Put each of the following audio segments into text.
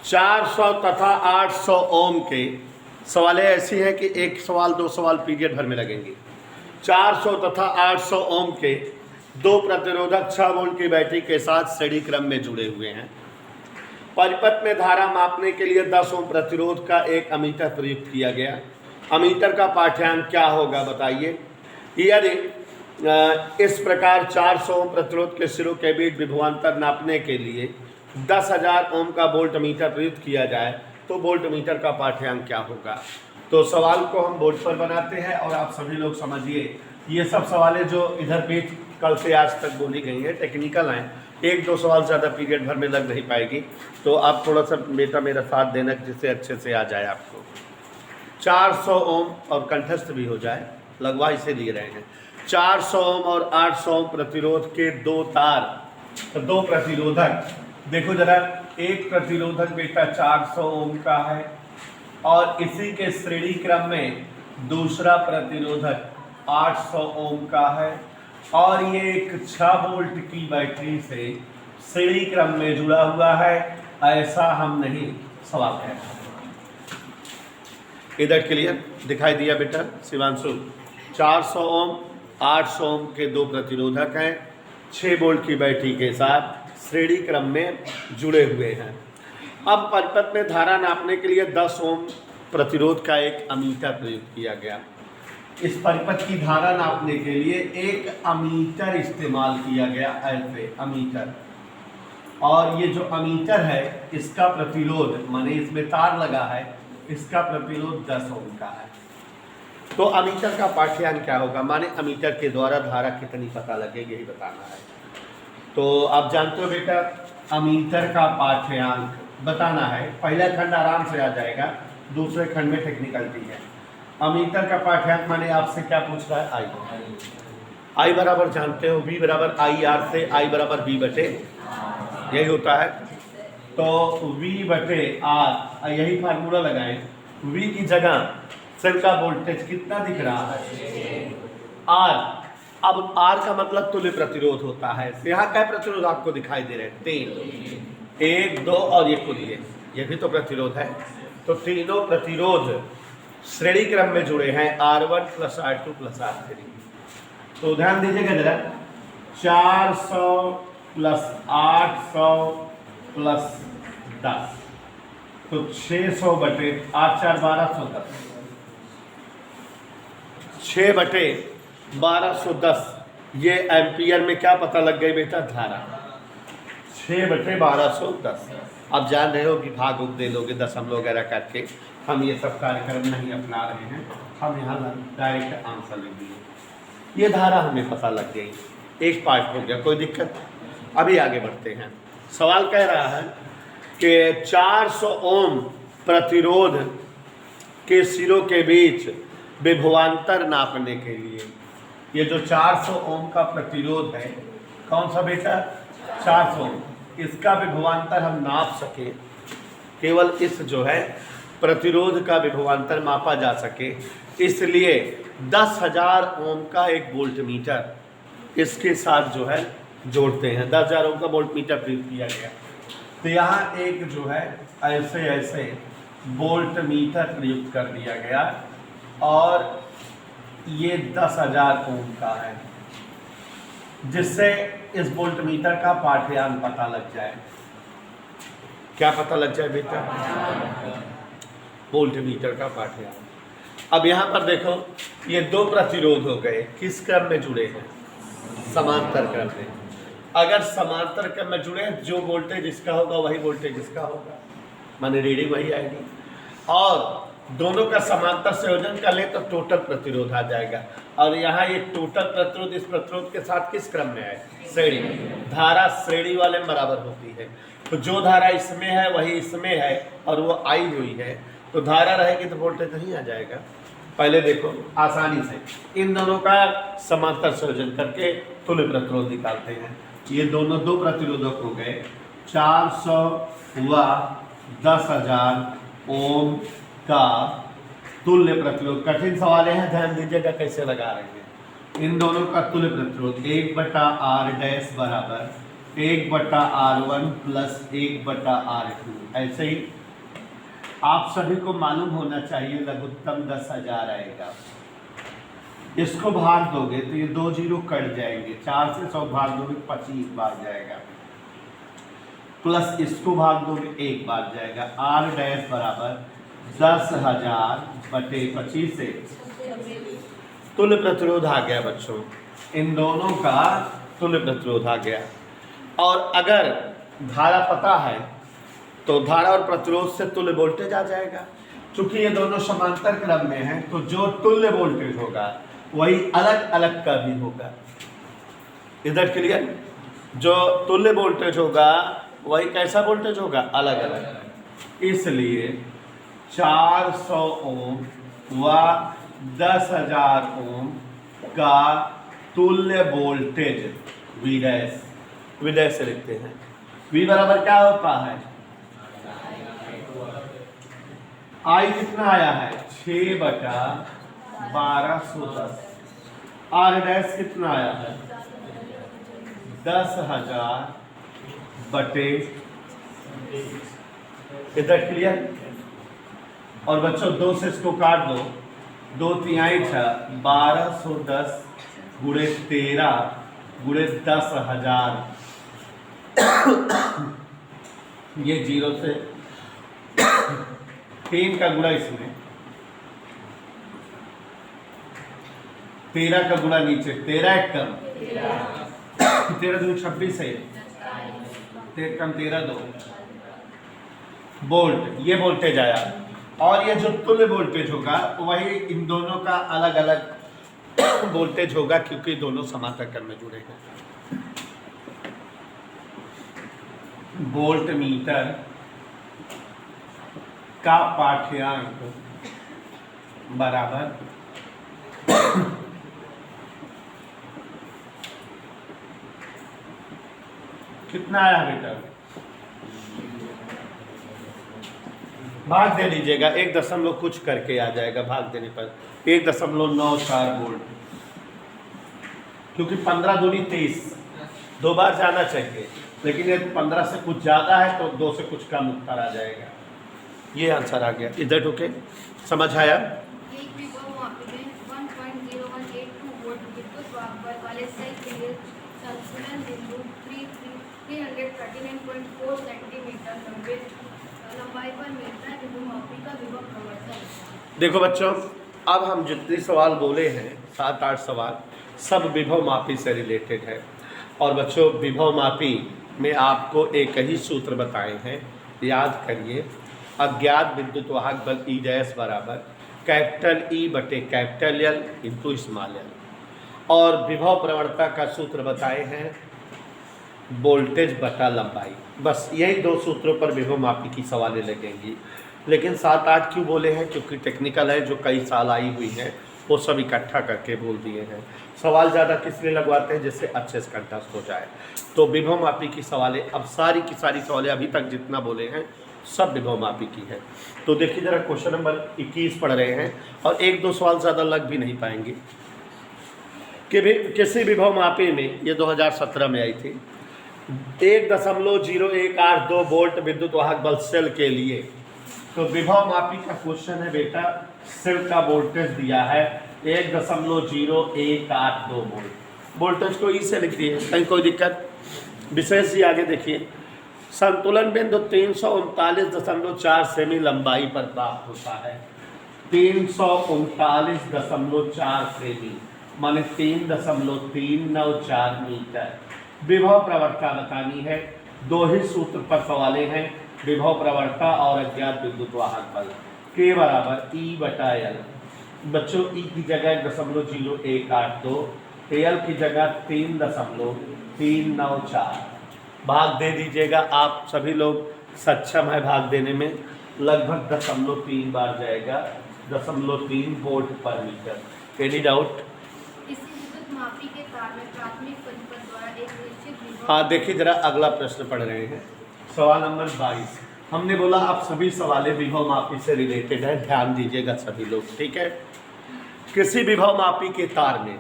400 तथा 800 ओम के सवालें ऐसी हैं कि एक सवाल दो सवाल पीरियड भर में लगेंगे। 400 तथा 800 ओम के दो प्रतिरोधक 6 वोल्ट की बैटरी के साथ श्रेणी क्रम में जुड़े हुए हैं। परिपथ में धारा मापने के लिए 10 ओम प्रतिरोध का एक अमीटर प्रयुक्त किया गया। अमीटर का पाठ्यांक क्या होगा बताइए। यदि इस प्रकार 400 ओम प्रतिरोध के सिरों के बीच विभवांतर नापने के लिए 10,000 ओम का वोल्ट मीटर प्रयुक्त किया जाए तो वोल्ट मीटर का पाठ्यांक क्या होगा। तो सवाल को हम बोर्ड पर बनाते हैं और आप सभी लोग समझिए। ये सब सवालें जो इधर पेज कल से आज तक बोली गई हैं टेक्निकल हैं, एक दो सवाल ज़्यादा पीरियड भर में लग नहीं पाएगी, तो आप थोड़ा सा बेटा मेरा साथ देना जिससे अच्छे से आ जाए आपको। 400 ओम और कंठस्थ भी हो जाए, लगवा इसे लिए रहे हैं। 400 ओम और 800 ओम प्रतिरोध के दो तार, दो प्रतिरोधक, देखो जरा, एक प्रतिरोधक बेटा 400 ओम का है और इसी के श्रेणी क्रम में दूसरा प्रतिरोधक 800 ओम का है और ये एक 6 वोल्ट की बैटरी से श्रेणी क्रम में जुड़ा हुआ है। ऐसा हम नहीं सवाल है। इधर क्लियर दिखाई दिया बेटा शिवांशु। 400 ओम 800 ओम के दो प्रतिरोधक हैं, 6 वोल्ट की बैटरी के साथ श्रेणी क्रम में जुड़े हुए हैं। अब परिपथ में धारा नापने के लिए 10 ओम प्रतिरोध का एक अमीटर प्रयुक्त किया गया। इस परिपथ की धारा नापने के लिए एक अमीटर इस्तेमाल किया गया, ऐसे अमीटर। और ये जो अमीटर है इसका प्रतिरोध माने इसमें तार लगा है, इसका प्रतिरोध 10 ओम का है। तो अमीटर का पाठ्यांक क्या होगा, माने अमीटर के द्वारा धारा कितनी पता लगेगी यही बताना है। तो आप जानते हो बेटा अमीटर का पाठ्यांक बताना है। पहला खंड आराम से आ जाएगा, दूसरे खंड में टेक्निकलिटी है। अमीटर का पाठ्यांक माने आपसे क्या पूछ रहा है, आई बराबर जानते हो, V बराबर आई आर से I बराबर V बटे यही होता है। तो V बटे R यही फार्मूला लगाएं। V की जगह सेल का वोल्टेज कितना दिख रहा है, R। अब R का मतलब तुल्य प्रतिरोध होता है। यहाँ क्या प्रतिरोध आपको दिखाई दे रहे हैं, 3, 1, 2 और ये खुद ये भी तो प्रतिरोध है। तो तीनों प्रतिरोध श्रेणी क्रम में जुड़े हैं, R1 plus R2 plus R3। तो ध्यान दीजिएगा जरा, 400 प्लस 800 प्लस 10 तो 600 बटे 8 4 1210, 6 बटे 1210। ये एम्पियर में क्या पता लग गई बेटा, धारा 6 बटे 1210। अब जान रहे हो कि भाग उपदे लोगे दशमलव वगैरह करके, हम ये सब कार्यक्रम नहीं अपना रहे हैं, हम यहाँ डायरेक्ट आंसर लिख दिए। ये धारा हमें पता लग गई, एक पार्ट हो गया, कोई दिक्कत। अभी आगे बढ़ते हैं। सवाल कह रहा है कि 400 ओम प्रतिरोध के सिरों के बीच विभवांतर नापने के लिए, ये जो 400 ओम का प्रतिरोध है, कौन सा बेटा 400 ओम, इसका विभवांतर हम नाप सके, केवल इस जो है प्रतिरोध का विभवांतर मापा जा सके, इसलिए 10,000 ओम का एक वोल्ट मीटर इसके साथ जो है जोड़ते हैं। 10,000 ओम का वोल्ट मीटर प्रयुक्त किया गया। तो यहाँ एक जो है ऐसे वोल्ट मीटर प्रयुक्त कर दिया गया और ये 10,000 ओम का है, जिससे इस वोल्ट मीटर का पाठ्यांक पता लग जाए। क्या पता लग जाए बेटा, वोल्ट मीटर का पाठ्यांक। अब यहाँ पर देखो ये दो प्रतिरोध हो गए, किस क्रम में जुड़े हैं, समांतर क्रम में। अगर समांतर क्रम में जुड़े जो वोल्टेज इसका होगा वही वोल्टेज इसका होगा, माने रीडिंग वही आएगी। और दोनों का समांतर संयोजन कर ले तो टोटल प्रतिरोध आ जाएगा। और यहाँ ये टोटल प्रतिरोध इस प्रतिरोध के साथ किस क्रम में है, श्रेणी। धारा श्रेणी वाले में बराबर होती है, तो जो धारा इसमें है वही इसमें है और वो आई हुई है, तो धारा रहेगी तो वोल्टेज नहीं आ जाएगा। पहले देखो आसानी से इन दोनों का समांतर संयोजन करके तुल्य प्रतिरोध निकालते हैं। ये दोनों दो प्रतिरोधक हो गए, 400 व 10,000 ओम का तुल्य प्रतिरोध। कठिन सवाल है, ध्यान दीजिएगा कैसे लगा रहे हैं। इन दोनों का तुल्य प्रतिरोध 1/R डैश बराबर 1/R1 प्लस 1/R2। ऐसे ही आप सभी को मालूम होना चाहिए लघुत्तम 10,000 आएगा। इसको भाग दोगे तो ये 2 जीरो कट जाएंगे, 4 से 100 भाग दोगे 25 बार जाएगा, प्लस इसको भाग दोगे 1 बार जाएगा। R डैश बराबर 10,000 बटे 25 से तुल्य प्रतिरोध आ गया बच्चों, इन दोनों का तुल्य प्रतिरोध आ गया। और अगर धारा पता है तो धारा और प्रतिरोध से तुल्य वोल्टेज आ जाएगा। चूंकि ये दोनों समांतर क्रम में हैं तो जो तुल्य वोल्टेज होगा वही अलग अलग का भी होगा। इधर क्लियर? जो तुल्य वोल्टेज होगा वही कैसा वोल्टेज होगा? अलग अलग। इसलिए 400 ओम व 10,000 ओम का तुल्य वोल्टेज V डैश से लिखते हैं। V बराबर क्या होता है? I कितना आया है? 6/1210। R डैश कितना आया है? 10,000 बटे, इधर क्लियर? और बच्चों 2 से इसको काट दो, 2 तिहाई 1210 गुणे 13 गुणे 10,000। ये 0 से 3 का गुणा इसमें, 13 का गुणा नीचे, 13 एक कम 13 दूनी 26 है, 13 कम 13 2 वोल्ट, ये वोल्टेज आया। और ये जो तुल्य वोल्टेज होगा वही इन दोनों का अलग अलग वोल्टेज होगा क्योंकि दोनों समांतर क्रम में जुड़े हैं। वोल्ट मीटर का पाठ्यांक बराबर कितना आया बेटा? भाग दे लीजिएगा, 1 कुछ करके आ जाएगा भाग देने पर 1.94 वोल्ट, क्योंकि 15 दूनी 23, 2 बार जाना चाहिए, लेकिन ये 15 से कुछ ज़्यादा है तो 2 से कुछ कम उत्तर आ जाएगा। ये आंसर आ गया। इधर ढुके, समझ आया? देखो बच्चों, अब हम जितने सवाल बोले हैं 7-8 सवाल सब विभव मापी से रिलेटेड है। और बच्चों विभव मापी में आपको एक ही सूत्र बताए हैं, याद करिए। अज्ञात विद्युत वाहक बल ई डैश बराबर कैपिटल ई बटे capital L into small L. और विभव प्रवणता का सूत्र बताए हैं वोल्टेज बटा लंबाई। बस यही 2 सूत्रों पर विभव मापी की सवालें लगेंगी। लेकिन 7-8 क्यों बोले हैं? क्योंकि टेक्निकल है, जो कई साल आई हुई हैं वो सब इकट्ठा करके बोल दिए हैं। सवाल ज़्यादा किस लिए लगवाते हैं? जिससे अच्छे से कंठस्थ हो जाए। तो विभव मापी की सवालें, अब सारी की सारी सवालें अभी तक जितना बोले हैं सब विभव मापी की है। तो देखिए ज़रा क्वेश्चन नंबर 21 पढ़ रहे हैं और 1-2 सवाल ज़्यादा लग भी नहीं पाएंगे कि भी किसी विभव मापी में, ये 2017 में आई थी, 1.0182 वोल्ट विद्युत वाहक बल सेल के लिए। तो विभव मापी का क्वेश्चन है बेटा, सेल का वोल्टेज दिया है 1.0182 वोल्ट। वोल्टेज को ई से लिख दिए, कहीं कोई दिक्कत? विशेष ही आगे देखिए, संतुलन बिंदु 339.4 सेमी लंबाई पर प्राप्त होता है। 339.4 सेमी माने 3.394 मीटर। विभव प्रवणता बतानी है। 2 ही सूत्र पर सवाले हैं, विभव प्रवणता और अज्ञात विद्युत वाहक बल। के बराबर ई बटा एल। बच्चों ई की जगह 1.0182, एल की जगह 3.394। भाग दे दीजिएगा। आप सभी लोग सक्षम है भाग देने में। लगभग 0.3 बार जाएगा, 0.3 वोल्ट पर मीटर। Any doubt? हाँ देखिए जरा अगला प्रश्न पढ़ रहे हैं, सवाल नंबर 22। हमने बोला आप सभी सवालें विभव मापी से रिलेटेड है, ध्यान दीजिएगा सभी लोग, ठीक है। किसी विभव मापी के तार में,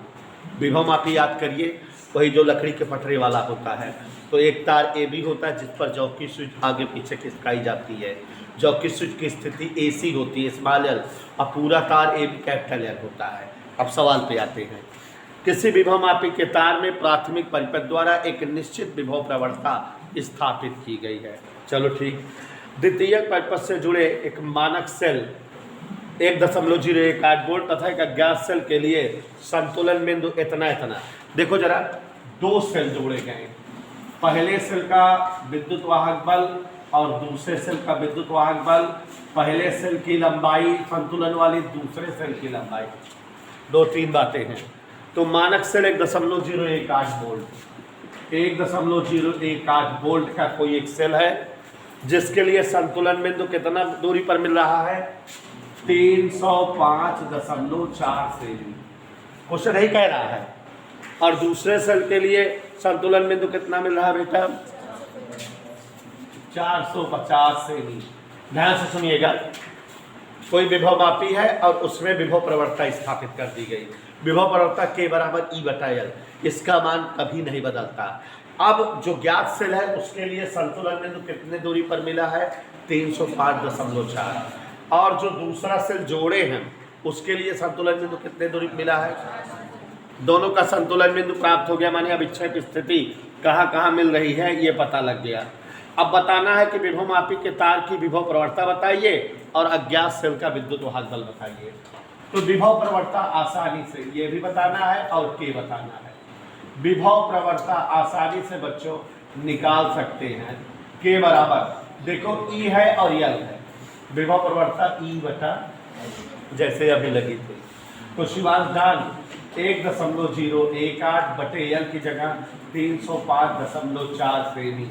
विभव मापी याद करिए वही जो लकड़ी के पटरे वाला होता है, तो एक तार ए बी होता है जिस पर जॉक की स्विच आगे पीछे खिसकाई जाती है। जॉक की स्विच की स्थिति AC होती है, स्मॉल एल, और पूरा तार ए बी कैपिटल एल होता है। अब सवाल पे आते हैं। किसी विभव मापी के तार में प्राथमिक परिपथ द्वारा एक निश्चित विभव प्रवणता स्थापित की गई है। चलो ठीक। द्वितीयक परिपथ से जुड़े एक मानक सेल 1.018 वोल्ट तथा एक अज्ञात सेल के लिए संतुलन बिंदु इतना इतना। देखो जरा, दो सेल जोड़े गए, पहले सेल का विद्युत वाहक बल और दूसरे सेल का विद्युत वाहक बल, पहले सेल की लंबाई संतुलन वाली, दूसरे सेल की लंबाई, 2-3 बातें हैं। तो मानक सेल 1.018 वोल्ट, 1.018 वोल्ट का कोई एक सेल है जिसके लिए संतुलन बिंदु कितना दूरी पर मिल रहा है? 305.4 सेमी। क्वेश्चन यही कह रहा है। और दूसरे सेल के लिए संतुलन बिंदु कितना मिल रहा है बेटा? 450 सेमी। ध्यान से सुनिएगा, कोई विभव मापी है और उसमें विभव प्रवणता स्थापित कर दी गई। विभव प्रवणता K बराबर E/L, इसका मान कभी नहीं बदलता। अब जो ज्ञात सेल है उसके लिए संतुलन बिंदु कितने दूरी पर मिला है? 305.4। और जो दूसरा सेल जोड़े हैं उसके लिए संतुलन बिंदु कितने दूरी पर मिला है? दोनों का संतुलन बिंदु प्राप्त हो गया, माने अब इच्छित स्थिति कहाँ कहाँ मिल रही है ये पता लग गया। अब बताना है कि विभव मापी के तार की विभव प्रवणता बताइए और अज्ञात सेल का विद्युत वाहक बल बताइए। तो विभव प्रवणता आसानी से ये भी बताना है और K बताना है। विभव प्रवणता आसानी से बच्चों निकाल सकते हैं। K बराबर देखो E है और L है, विभव प्रवणता E/, जैसे अभी लगी थी। तो शिवांश जान 1.018/L की जगह 305.4 सेमी,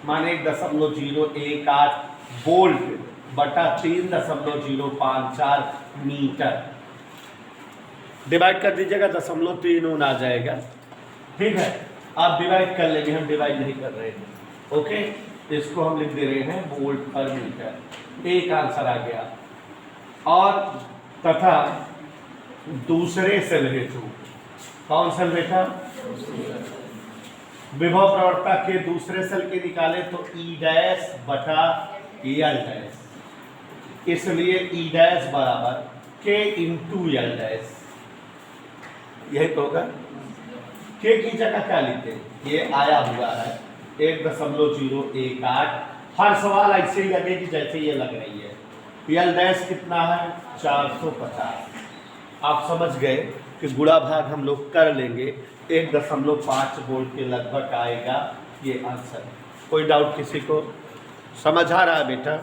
माने 1.018 वोल्ट बटा 3.054 मीटर। डिवाइड कर दीजिएगा, 0.39 आ जाएगा। ठीक है, आप डिवाइड कर लेंगे, हम डिवाइड नहीं कर रहे हैं। ओके, इसको हम लिख दे रहे हैं वोल्ट पर मीटर। एक आंसर आ गया। और तथा दूसरे सेल हेतु, कौन सेल बेटा? विभव प्रवणता के दूसरे सेल के निकाले तो E'/L', इसलिए E' बराबर K/L'। यही तो होगा। K की जगह क्या लिखते हैं? ये आया हुआ है 1.018। हर सवाल ऐसे ही लगेगी जैसे ये लग रही है। L' कितना है? 450। आप समझ गए कि गुणा भाग हम लोग कर लेंगे, 1.5 वोल्ट के लगभग आएगा ये आंसर। कोई डाउट किसी को? समझ आ रहा है बेटा?